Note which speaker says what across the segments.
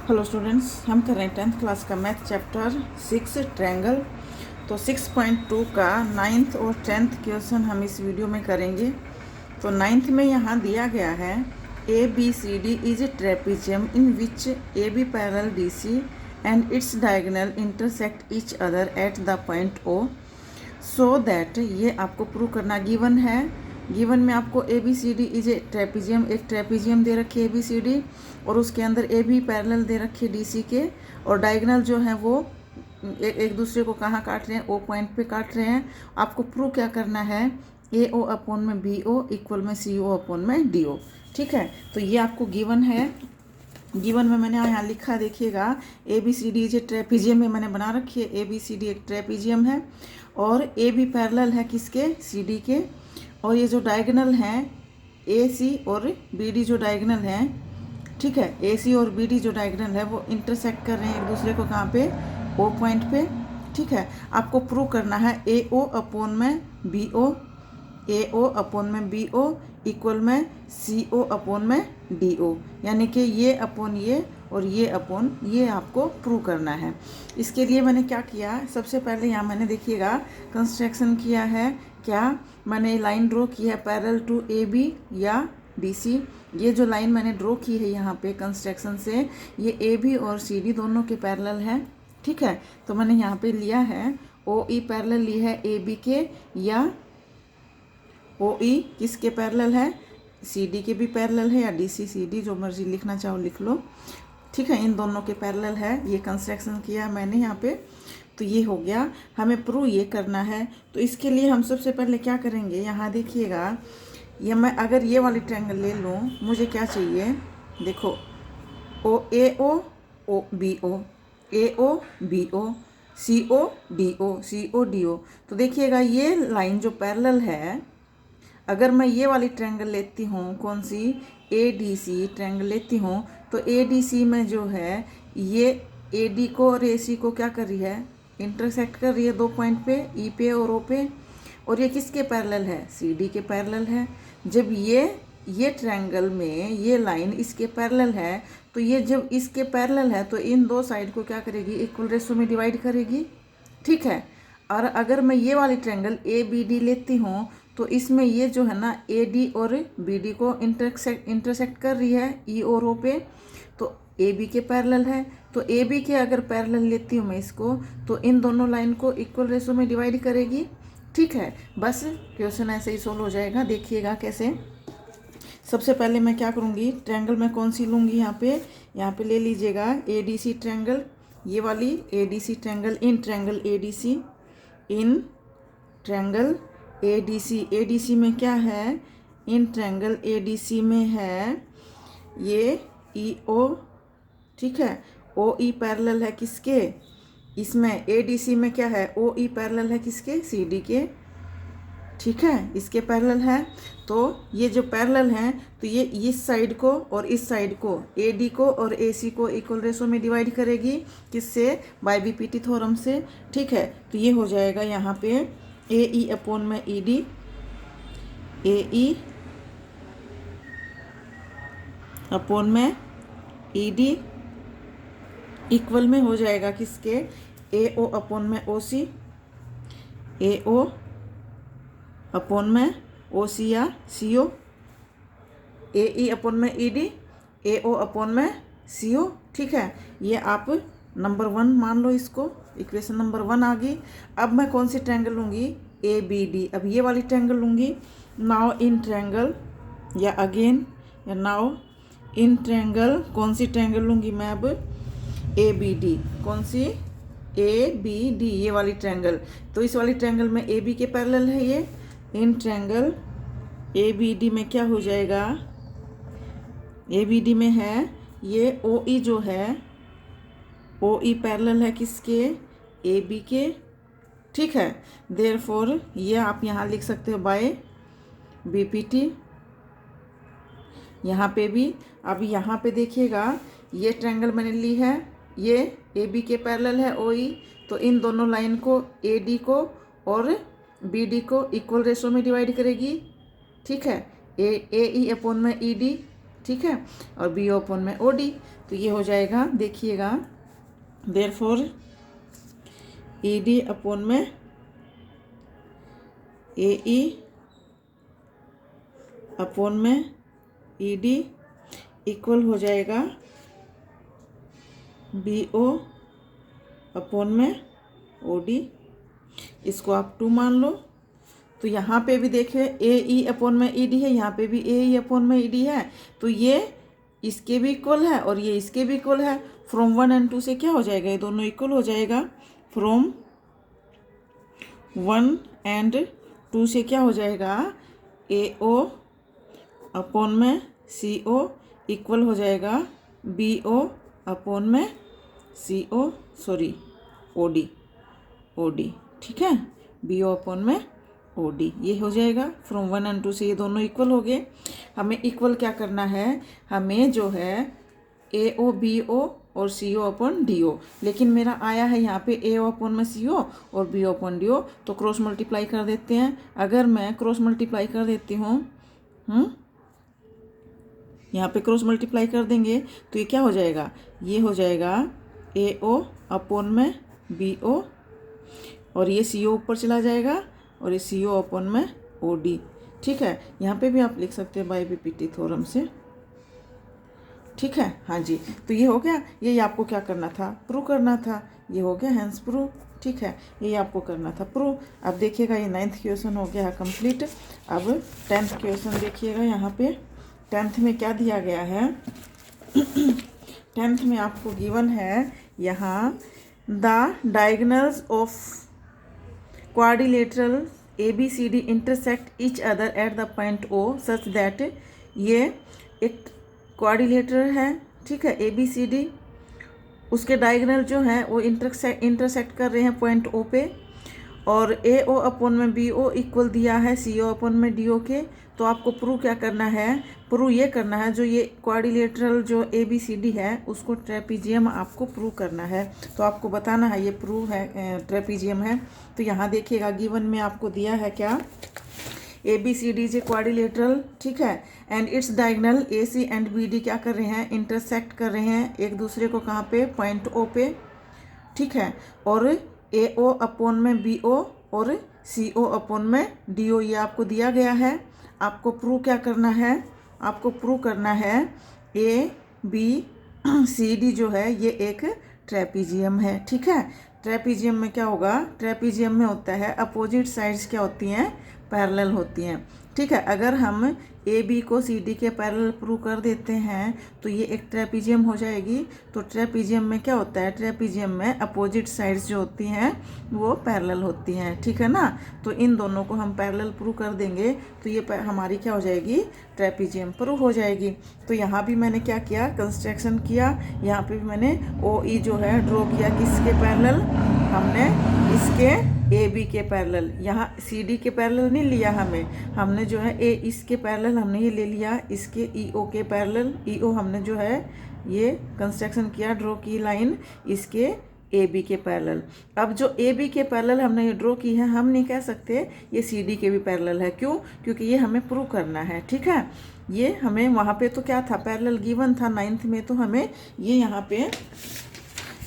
Speaker 1: Hello students, हम कर रहे हैं 10th क्लास का मैथ चैप्टर 6 ट्रायंगल। तो 6.2 का 9th और 10th क्वेश्चन हम इस वीडियो में करेंगे। तो 9th में यहाँ दिया गया है A B C D is a trapezium in which A B parallel D C and its diagonal intersect each other at the point O so that, ये आपको प्रूव करना गिवन है। गिवन में आपको A B C D is a trapezium, एक trapezium दे रखी है ए बी सी डी, और उसके अंदर ए बी पैरेलल दे रखी है डी सी के, और डायगोनल जो है वो एक दूसरे को कहाँ काट रहे हैं, ओ पॉइंट पे काट रहे हैं। आपको प्रूव क्या करना है, ए ओ अपॉन में बी ओ इक्वल में सी ओ अपॉन में डी ओ। ठीक है, तो ये आपको गिवन है। गिवन में मैंने यहाँ लिखा, देखिएगा, ए बी सी डी जो ट्रेपीजियम में मैंने बना रखी है, ए बी सी डी एक ट्रेपीजियम है और ए बी पैरेलल है किसके, सी डी के, और ये जो डायगोनल हैं ए सी और बी डी जो डायगोनल हैं, ठीक है, ए सी और बी डी जो डायगोनल है वो इंटरसेक्ट कर रहे हैं एक दूसरे को कहाँ पे, ओ पॉइंट पे। ठीक है, आपको प्रूव करना है ए ओ अपॉन में बी ओ, ए ओ अपॉन में बी ओ इक्वल में सी ओ अपॉन में डी ओ, यानी कि ये अपॉन ये और ये अपॉन ये आपको प्रूव करना है। इसके लिए मैंने क्या किया, सबसे पहले यहाँ मैंने देखिएगा कंस्ट्रक्शन किया है। क्या मैंने लाइन ड्रॉ की है पैरेलल टू ए बी या डी सी। ये जो लाइन मैंने ड्रॉ की है यहाँ पे कंस्ट्रक्शन से, ये ए बी और सी डी दोनों के पैरेलल है। ठीक है, तो मैंने यहाँ पे लिया है ओ ई पैरेलल ली है ए बी के, या ओ ई किसके पैरेलल है, सी डी के भी पैरेलल है, या डी सी सी डी जो मर्जी लिखना चाहो लिख लो। ठीक है, इन दोनों के पैरेलल है। ये कंस्ट्रक्शन किया मैंने यहाँ पे, तो ये हो गया। हमें प्रूव ये करना है, तो इसके लिए हम सबसे पहले क्या करेंगे, यहाँ देखिएगा, ये मैं अगर ये वाली ट्रायंगल ले लूँ, मुझे क्या चाहिए, देखो, ओ ए ओ बी ओ, ए ओ बी ओ, सी ओ डी ओ, सी ओ डी ओ। तो देखिएगा ये लाइन जो पैरेलल है, अगर मैं ये वाली ट्रायंगल लेती हूँ, कौन सी, ए डी सी ट्रायंगल लेती हूँ, तो ए डी सी में जो है ये ए डी को और ए सी को क्या कर रही है, इंटरसेक्ट कर रही है दो पॉइंट पे, ई पे और ओ पे, और ये किसके पैरेलल है, सी डी के पैरेलल है। जब ये ट्रायंगल में ये लाइन इसके पैरेलल है, तो ये जब इसके पैरेलल है तो इन दो साइड को क्या करेगी, इक्वल रेशो में डिवाइड करेगी। ठीक है, और अगर मैं ये वाली ट्रायंगल ए बी डी लेती हूँ, तो इसमें ये जो है ना ए डी और बी डी को इंटरसेक्ट कर रही है ई और ओ पे, तो ए बी के पैरेलल है। तो ए बी के अगर पैरेलल लेती हूँ मैं इसको, तो इन दोनों लाइन को इक्वल रेशो में डिवाइड करेगी। ठीक है, बस क्वेश्चन ऐसे ही सोल्व हो जाएगा। देखिएगा कैसे। सबसे पहले मैं क्या करूँगी, ट्रायंगल में कौन सी लूँगी, यहाँ पे ले लीजिएगा ए डी सी ट्रायंगल, ये वाली A D C triangle, in triangle A D C, in triangle A D C में क्या है, इन ट्रायंगल ए डी सी में है ये ई ओ। ठीक है, ओ ई पैरेलल है किसके, इसमें ए डी सी में क्या है, ओ ई पैरेलल है किसके, सी डी के। ठीक है, इसके पैरेलल है। तो ये जो पैरेलल हैं, तो ये इस साइड को और इस साइड को, ए डी को और ए सी को इक्वल रेशो में डिवाइड करेगी, किससे, by B P T theorem से। ठीक है, तो ये हो जाएगा यहाँ पे ए ई अपॉन में ई डी, ए ई अपॉन में ई डी इक्वल में हो जाएगा किसके, ए ओ अपॉन में ओ सी, ए ओ अपॉन में ओ सी या सी ओ, ए ई अपॉन में ई डी, ए ओ अपॉन में सी ओ। ठीक है, ये आप नंबर 1 मान लो इसको, इक्वेशन नंबर 1 आ गई। अब मैं कौन सी ट्रायंगल लूँगी, ए बी डी, अब ये वाली ट्रायंगल लूँगी। नाउ इन ट्रायंगल, या अगेन, या नाउ इन ट्रायंगल, कौन सी ट्रायंगल लूँगी मैं अब, ए बी डी, कौन सी, ए बी डी, ये वाली ट्रायंगल। तो इस वाली ट्रायंगल में ए बी के पैरेलल है ये, in triangle A B D में क्या हो जाएगा, ए बी डी में है ये ओ ई जो है, ओ ई पैरेलल है किसके, ए बी के। ठीक है, देयरफॉर ये आप यहाँ लिख सकते हो बाय बी पी टी, यहाँ पे भी। अब यहाँ पे देखिएगा, ये ट्रायंगल मैंने ली है, ये ए बी के पैरेलल है ओ ई, तो इन दोनों लाइन को, ए डी को और बी डी को इक्वल रेशो में डिवाइड करेगी। ठीक है, ए ई अपॉन में ई डी, ठीक है, और बी ओ अपन में ओ डी। तो ये हो जाएगा, देखिएगा, देयरफॉर ई डी अपन में ए ई अपन में ई डी इक्वल हो जाएगा बी ओ अपन में ओ डी। इसको आप 2 मान लो। तो यहाँ पे भी देखिए ए ई अपन में ई डी है, यहाँ पे भी ए ई अपन में ई डी है। तो ये इसके भी इक्वल है और ये इसके भी इक्वल है। फ्रॉम 1 एंड 2 से क्या हो जाएगा, ये दोनों इक्वल हो जाएगा। फ्रॉम 1 एंड 2 से क्या हो जाएगा, ए ओ अपन में सी ओ इक्वल हो जाएगा बी ओ अपन में C O, sorry O D, O D, ठीक है, बी ओ अपन में ओ डी। ये हो जाएगा फ्रॉम 1 एंड 2 से ये दोनों इक्वल हो गए। हमें इक्वल क्या करना है, हमें जो है ए ओ बी ओ और सी ओ अपन डी ओ, लेकिन मेरा आया है यहाँ पे ए ओ अपन में सी ओ और बी ओ अपन डी ओ। तो क्रॉस मल्टीप्लाई कर देते हैं। अगर मैं क्रॉस मल्टीप्लाई कर देती हूँ, यहाँ पे क्रॉस मल्टीप्लाई कर देंगे तो ये क्या हो जाएगा, ये हो जाएगा ए ओ अपन में बी ओ, और ये सी ओ ऊपर चला जाएगा और ये सी ओ अपन में ओ डी, ठीक है। यहाँ पे भी आप लिख सकते हैं बाय पीपीटी थ्योरम से, ठीक है। हाँ जी, तो ये हो गया। ये आपको क्या करना था, प्रूव करना था। ये हो गया हैंस प्रूव, ठीक है, ये आपको करना था प्रूव। अब देखिएगा ये 9th क्वेश्चन हो गया है कंप्लीट। अब 10th क्वेश्चन देखिएगा। यहाँ पे 10th में क्या दिया गया है 10th में आपको गिवन है यहाँ the diagonals of quadrilateral A B C D intersect each other at the point O such that, ये एक क्वाड्रिलेटरल है, ठीक है, ए बी सी डी, उसके डायगोनल जो है वो इंटरसेक्ट कर रहे हैं पॉइंट ओ पे, और ए ओ अपन में बी ओ इक्वल दिया है सी ओ अपन में डी ओ के। तो आपको प्रूव क्या करना है, प्रूव ये करना है जो ये क्वाड्रिलेटरल जो ए बी सी डी है उसको ट्रेपीजियम आपको प्रूव करना है। तो आपको बताना है ये प्रूव है ट्रेपीजियम है। तो यहाँ देखिएगा गिवन में आपको दिया है क्या, ए बी सी डी जे क्वाड्रिलेटरल, ठीक है, and its diagonal A C and B D क्या कर रहे हैं, इंटरसेक्ट कर रहे हैं एक दूसरे को, कहाँ पे, पॉइंट ओ पे, ठीक है, और ए ओ अपन में बी ओ और सी ओ अपन में डी ओ, ये आपको दिया गया है। आपको प्रूव क्या करना है, आपको प्रूव करना है ए बी सी डी जो है ये एक ट्रेपीजियम है, ठीक है। ट्रेपीजियम में क्या होगा, ट्रेपीजियम में होता है अपोजिट साइड्स क्या होती हैं, पैरेलल होती हैं, ठीक है। अगर हम ए बी को सी डी के पैरेलल प्रूव कर देते हैं तो ये एक ट्रेपीजियम हो जाएगी। तो ट्रेपीजियम में क्या होता है, ट्रेपीजियम में अपोजिट साइड्स जो होती हैं वो पैरेलल होती हैं, ठीक है ना। तो इन दोनों को हम पैरेलल प्रूव कर देंगे तो ये हमारी क्या हो जाएगी, ट्रेपीजियम प्रूव हो जाएगी। तो यहाँ भी मैंने क्या किया, कंस्ट्रक्शन किया। यहाँ पे भी मैंने ओ ई जो है ड्रॉ किया, किसके पैरेलल, हमने इसके ए बी के पैरेलल, यहाँ सी डी के पैरेलल नहीं लिया हमने जो है ए इसके पैरेलल हमने ये ले लिया, इसके ई ओ के पैरेलल, ई ओ हमने जो है ये कंस्ट्रक्शन किया, ड्रॉ की लाइन इसके ए बी के पैरेलल। अब जो ए बी के पैरेलल हमने ये ड्रॉ की है, हम नहीं कह सकते ये सी डी के भी पैरेलल है, क्यों, क्योंकि ये हमें प्रूव करना है, ठीक है। ये हमें वहाँ पे तो क्या था, पैरेलल गिवन था 9th में, तो हमें ये यहाँ पे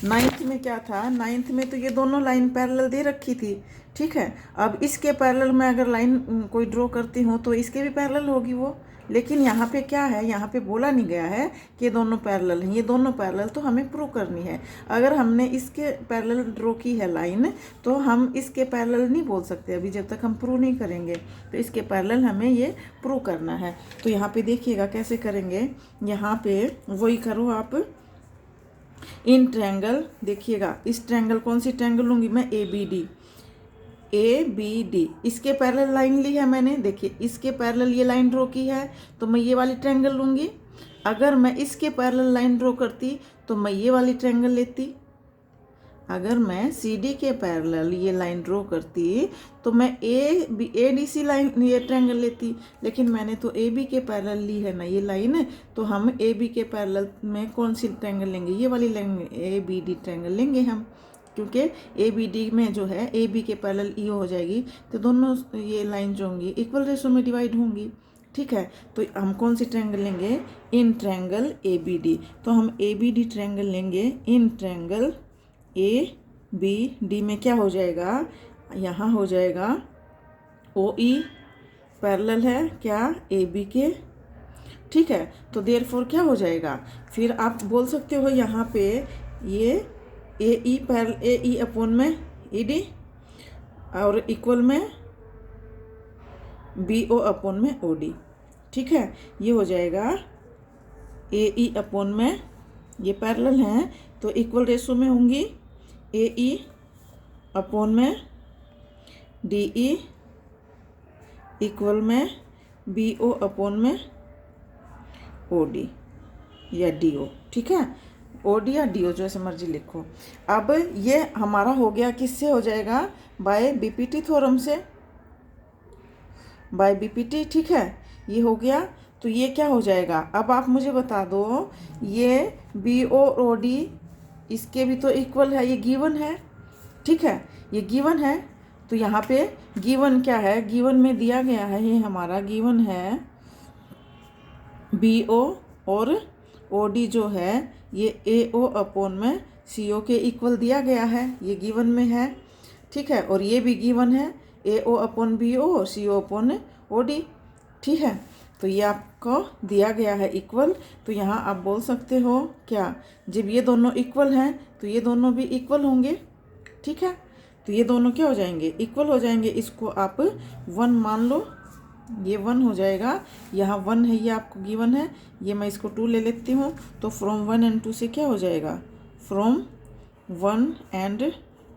Speaker 1: 9th में क्या था, 9th में तो ये दोनों लाइन पैरेलल दे रखी थी, ठीक है। अब इसके पैरेलल में अगर लाइन कोई ड्रॉ करती हूँ तो इसके भी पैरेलल होगी वो, लेकिन यहाँ पे क्या है, यहाँ पे बोला नहीं गया है कि ये दोनों पैरेलल हैं। ये दोनों पैरेलल तो हमें प्रूव करनी है। अगर हमने इसके पैरेलल ड्रॉ की है लाइन तो हम इसके पैरेलल नहीं बोल सकते अभी, जब तक हम प्रूव नहीं करेंगे। तो इसके पैरेलल हमें ये प्रूव करना है। तो यहाँ पे देखिएगा कैसे करेंगे, यहाँ पे वही करो आप, इन ट्रायंगल देखिएगा, इस ट्रायंगल कौन सी ट्रायंगल लूँगी मैं, A B D, A B D, इसके पैरेलल लाइन ली है मैंने, देखिए इसके पैरेलल ये लाइन ड्रॉ की है तो मैं ये वाली ट्रायंगल लूँगी। अगर मैं इसके पैरेलल लाइन ड्रॉ करती तो मैं ये वाली ट्रायंगल लेती। अगर मैं सी डी के पैरेलल ये लाइन ड्रॉ करती तो मैं ए डी सी लाइन ये ट्रायंगल लेती, लेकिन मैंने तो ए बी के पैरेलल ली है ना ये लाइन, तो हम ए बी के पैरेलल में कौन सी ट्रायंगल लेंगे, ये वाली लेंगे, ए बी डी ट्रायंगल लेंगे हम, क्योंकि ए बी डी में जो है ए बी के पैरेलल ई हो जाएगी। तो दोनों ये लाइन जो होंगी इक्वल रेशो में डिवाइड होंगी, ठीक है। तो हम कौन सी ट्रायंगल लेंगे? In triangle A B D. तो हम ए बी डी ट्रायंगल लेंगे। In triangle A B D में क्या हो जाएगा? यहाँ हो जाएगा ओ ई पैरेलल है क्या? ए बी के, ठीक है। तो देयरफॉर क्या हो जाएगा? फिर आप बोल सकते हो यहाँ पे ये ए ई अपॉन में ई डी और इक्वल में बी ओ अपॉन में ओ डी, ठीक है। ये हो जाएगा ए ई अपॉन में, ये पैरेलल हैं तो इक्वल रेशो में होंगी ए ई अपॉन में डी ई इक्वल में बी ओ अपॉन में ओ डी या डी ओ, ठीक है। ओ डी या डी ओ जैसे मर्जी लिखो। अब ये हमारा हो गया, किससे हो जाएगा? बाय बीपीटी थ्योरम से, बाय बीपीटी, ठीक है। ये हो गया। तो ये क्या हो जाएगा? अब आप मुझे बता दो, ये बी ओ और ओ डी इसके भी तो इक्वल है, ये गिवन है, ठीक है। ये गिवन है। तो यहाँ पे गिवन क्या है? गिवन में दिया गया है, ये हमारा गिवन है बी ओ और ओ डी जो है ये ए ओ अपॉन में सी ओ के इक्वल दिया गया है, ये गिवन में है, ठीक है। और ये भी गिवन है ए ओ अपॉन बी ओ और सी ओ अपॉन ओ डी, ठीक है। तो ये आपको दिया गया है इक्वल। तो यहाँ आप बोल सकते हो क्या? जब ये दोनों इक्वल हैं तो ये दोनों भी इक्वल होंगे, ठीक है। तो ये दोनों क्या हो जाएंगे? इक्वल हो जाएंगे। इसको आप 1 मान लो, ये 1 हो जाएगा। यहाँ 1 है, ये आपको गिवन है, ये मैं इसको 2 ले लेती हूँ। तो फ्रॉम 1 एंड 2 से क्या हो जाएगा? फ्रॉम 1 एंड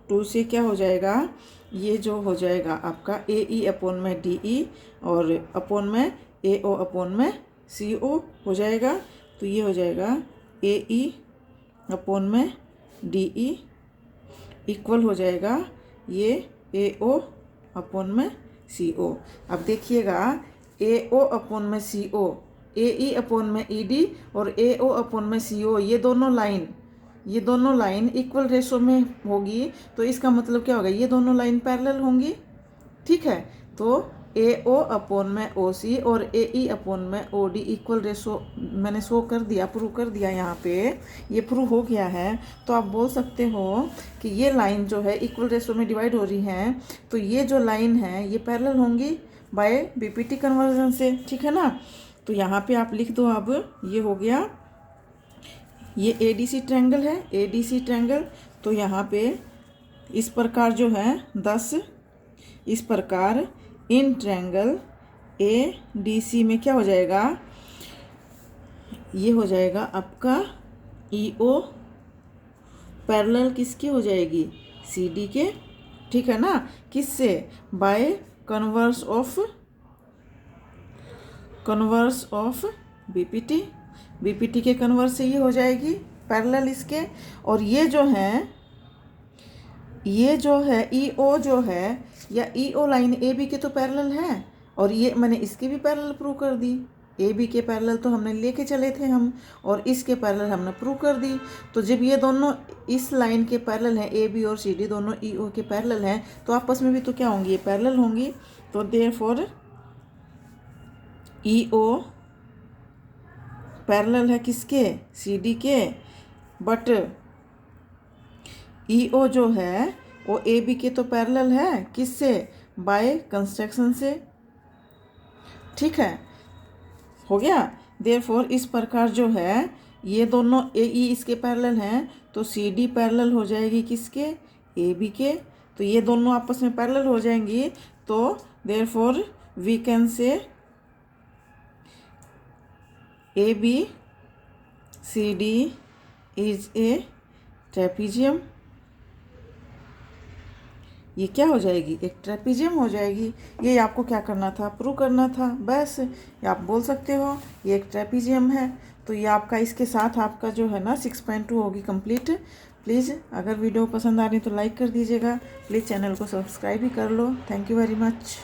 Speaker 1: 2 से क्या हो जाएगा? ये जो हो जाएगा आपका ए ई अपॉन में डी ई और अपॉन में ए ओ अपॉन में सी ओ हो जाएगा। तो ये हो जाएगा ए ई अपॉन में डी ई इक्वल हो जाएगा ये ए ओ अपॉन में सी ओ। अब देखिएगा ए ओ अपॉन में सी ओ, ए ई अपॉन में ई डी और ए ओ अपॉन में सी ओ, ये दोनों लाइन इक्वल रेशो में होगी। तो इसका मतलब क्या होगा? ये दोनों लाइन पैरेलल होंगी, ठीक है। तो ए ओ अपॉन में ओ सी और ए ई अपॉन में ओ डी इक्वल रेशो मैंने शो कर दिया, प्रूव कर दिया, यहाँ पे ये प्रूव हो गया है। तो आप बोल सकते हो कि ये लाइन जो है इक्वल रेशो में डिवाइड हो रही हैं, तो ये जो लाइन है ये पैरेलल होंगी बाय बीपीटी कन्वर्जन से, ठीक है ना। तो यहाँ पे आप लिख दो। अब ये हो गया, ये एडीसी ट्रायंगल है, एडीसी ट्रायंगल। तो यहाँ पे इस प्रकार जो है 10, इस प्रकार इन ट्रायंगल ए डी सी में क्या हो जाएगा? ये हो जाएगा आपका ई ओ पैरेलल किसकी हो जाएगी? सी डी के, ठीक है ना। किससे? By converse of BPT, BPT के कन्वर्स से ये हो जाएगी पैरेलल इसके। और ये जो है ई ओ जो है या ई ओ लाइन ए बी के तो पैरेलल है, और ये मैंने इसके भी पैरेलल प्रूव कर दी। ए बी के पैरेलल तो हमने लेके चले थे हम, और इसके पैरेलल हमने प्रूव कर दी। तो जब ये दोनों इस लाइन के पैरेलल हैं, ए बी और सी डी दोनों ई ओ के पैरेलल हैं, तो आपस में भी तो क्या होंगी? ये पैरेलल होंगी। तो देयरफॉर ई ओ पैरेलल है किसके? सी डी के। बट ई ओ जो है वो ए बी के तो पैरेलल है, किससे? बाय कंस्ट्रक्शन से, ठीक है। हो गया। देयरफॉर इस प्रकार जो है ये दोनों ए ई इसके पैरेलल हैं, तो सी डी पैरेलल हो जाएगी किसके? ए बी के। तो ये दोनों आपस में पैरेलल हो जाएंगी। तो therefore we can say A B C D is a trapezium. ये क्या हो जाएगी? एक ट्रेपीजियम हो जाएगी। ये आपको क्या करना था? प्रूव करना था, बस। ये आप बोल सकते हो ये एक ट्रेपीजियम है। तो ये आपका इसके साथ आपका जो है ना 6.2 होगी कंप्लीट। प्लीज़ अगर वीडियो पसंद आ रही तो लाइक कर दीजिएगा। प्लीज़ चैनल को सब्सक्राइब भी कर लो। Thank you very much.